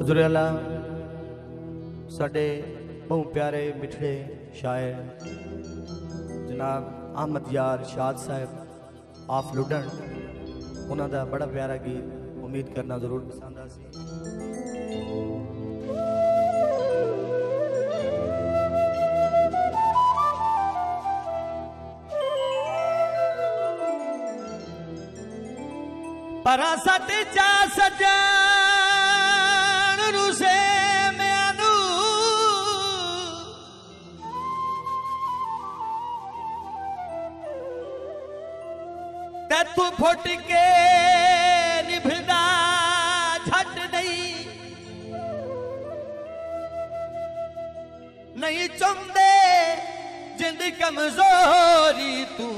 हजूर साडे बहु प्यारे मिठड़े शायर जनाब अहमद यार शाद साहब आफ लुडन उन्हों का बड़ा प्यारा गीत उम्मीद करना जरूर पसंद आ सी। परा सट जा सजन रुसे मैनू ते तू फुट के निभदा छट नहीं चुमदे जिंद कमजोरी तू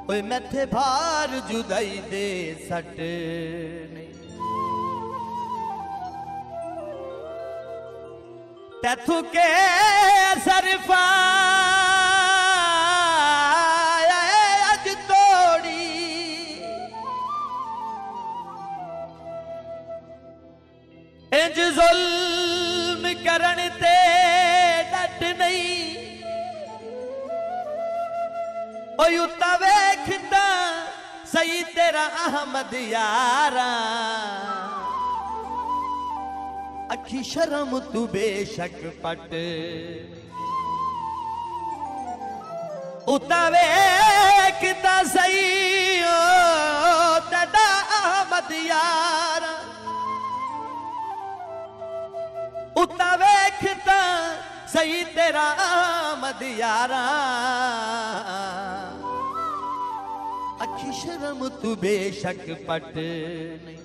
ओए मैथे भार जुदाई दे सट नहीं तैथू के सरफा अज तोड़ी इंज जुल्म करन ते डट नहीं उता वेखदा सही तेरा अहमद यारा अखी शर्म तू बेशक पट उता वेखदा सही तेरा अहमद यारा उता वेखदा सही तेरा अहमद यारा अखी शर्म तू बेशक पट नहीं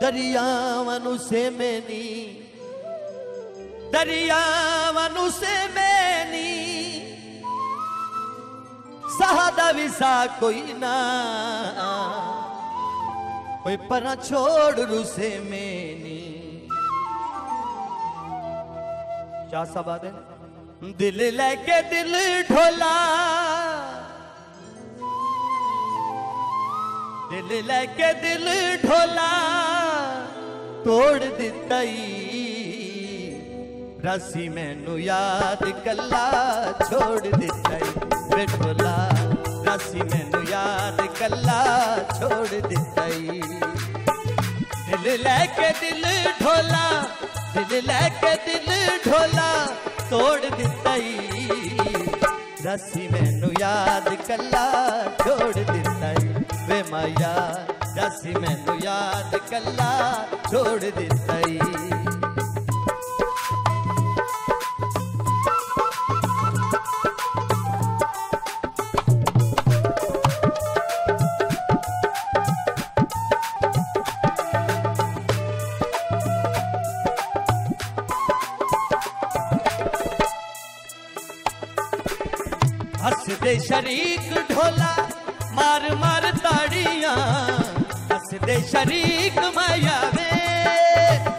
दरियावनु से मैनी दरियावनु से मैनी सहादा विसा कोई ना कोई परा छोड़ रुसे मैनी क्या सबाद है दिल लेके दिल ढोला दिल लेके दिल ढोला तोड़ दिताई रसी मैनू याद कला छोड़ दिताई वे ढोला रसी मैनू याद कला छोड़ दिताई दिल लेके दिल ढोला दिल लेके दिल ढोला तोड़ दिताई रसी मैनू याद कला छोड़ दिताई वे माया रसी मैनू याद कला छोड़ दिताई हसदे शरीक ढोला मार मार ताड़ियां हसदे शरीक माया वे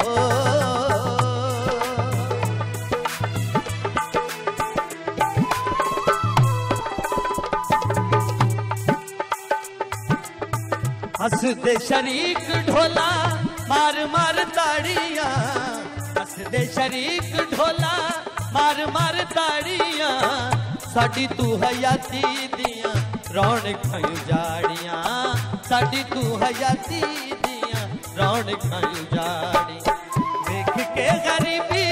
ओ हसदे शरीक ढोला मार मार ताड़ियां हसदे शरीक ढोला मार मार ताड़ियां साडी तू हयाती दियां रौनकां उजाड़ियां साडी तू हयाती दियां रौनकां उजाड़ियां देख के गरीबी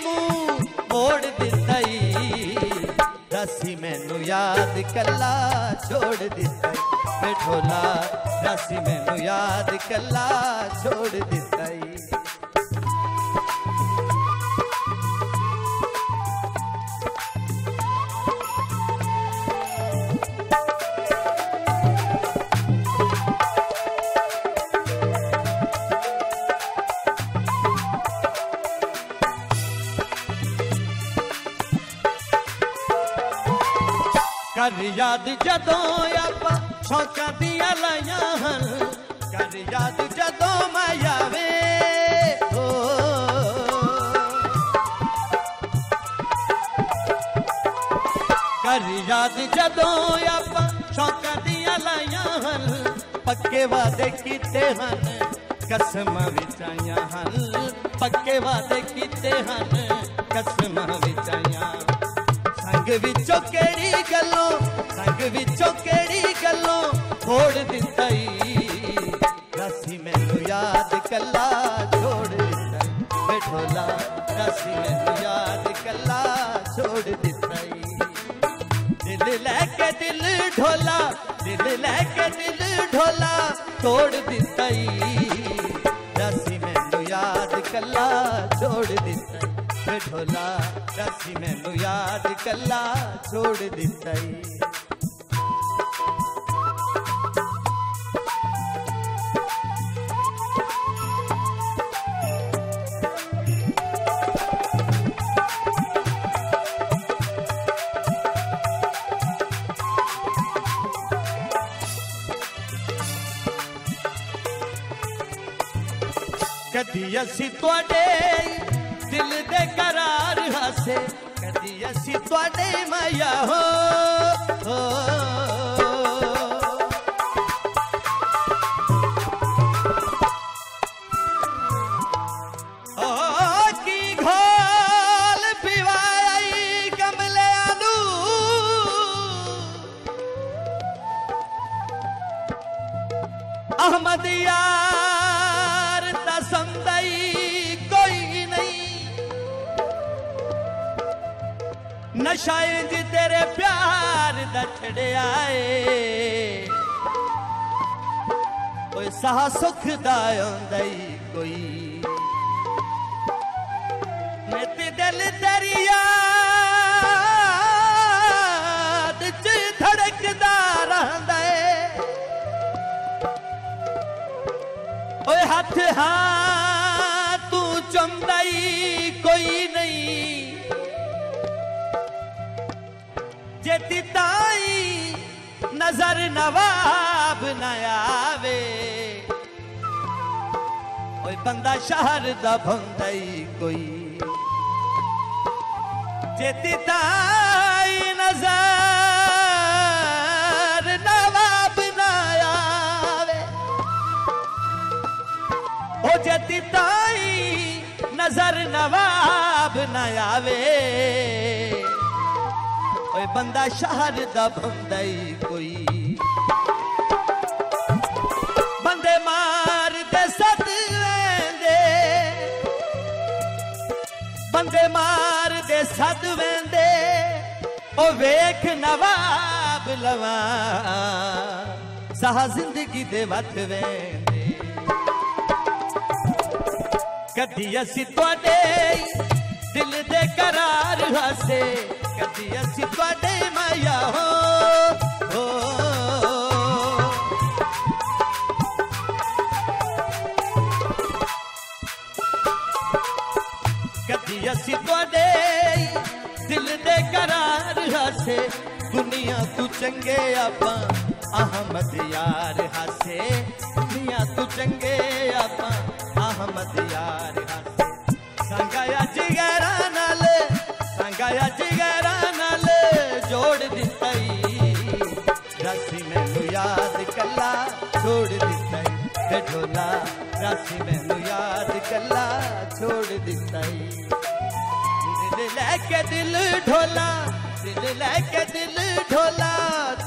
मुंह मोड़ दिताई रसी मैनू याद कला छोड़ दिताई वे ढोला रसी मैनू याद कला छोड़ दिताई कर याद जदों आपां शौकां दियां लाइयां हन कर याद जदों माया वे ओ कर याद जदों आपां शौकां दियां लाइयां हन पक्के वादे कीते हन कसमां विच आइयां हन पक्के वादे कीते हन कसमां विच आइयां संग विचों केड़ी गल्लों संग विचों केड़ी गल्लों छोड़ दिता रासी मैनू याद कला छोड़ दिता बेठोला रासी मैनू याद कला छोड़ दिता दिल लैके दिल ढोला दिल लैके दिल ढोला तोड़ दिता रासी मैनू याद कला छोड़ दिता ढोला रासी मैनू याद कला छोड़ दिता कदी असी तुहाडे दिल दे करार हासे कदी असी तुहाडे माया हो की घोल पिवाई कमले आलू अहमद यार तसंदई कोई नहीं नशा इंज तेरे प्यार दा छड़िया कोई साह सुख दा आंदई कोई मेरे दिल तेरी याद च धड़कदा रहंदा ओए हाथ हाँ तू चुमदाई कोई नहीं जेती ताई नजर नवाब न आवे ओए बंदा शहर दा भंदई कोई जेती ताई नजर नवाब न आवे ओ जती ताई नजर नवाब न आवे ओए बंदा शहर दा भंदई कोई बंदे मार दे सद वेंदे बंदे मार दे सद वेंदे ओ वेख नवाब लवा साह जिंदगी दे वत वेंदे कदी असी तुहाडे दिल दे करार हासे कदी असी तुहाडे माया हो कदी असी तुहाडे दिल दे करार हासे दुनिया तू चंगे आपां अहमद यार हासे दुनिया तू चंगे आपां अहमद यार हासे संगाया जिगरा नाल जोड़ दिताई रासी मैनू याद कला छोड़ दिताई ढोला रासी मैनू याद कला छोड़ दिताई दिल लैके दिल ढोला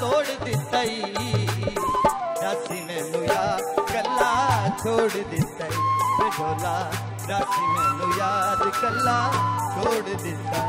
तोड़ दिताई रासी मैनू याद कला छोड़ दिताई ढोला रासी मैनू याद कला छोड़ दिता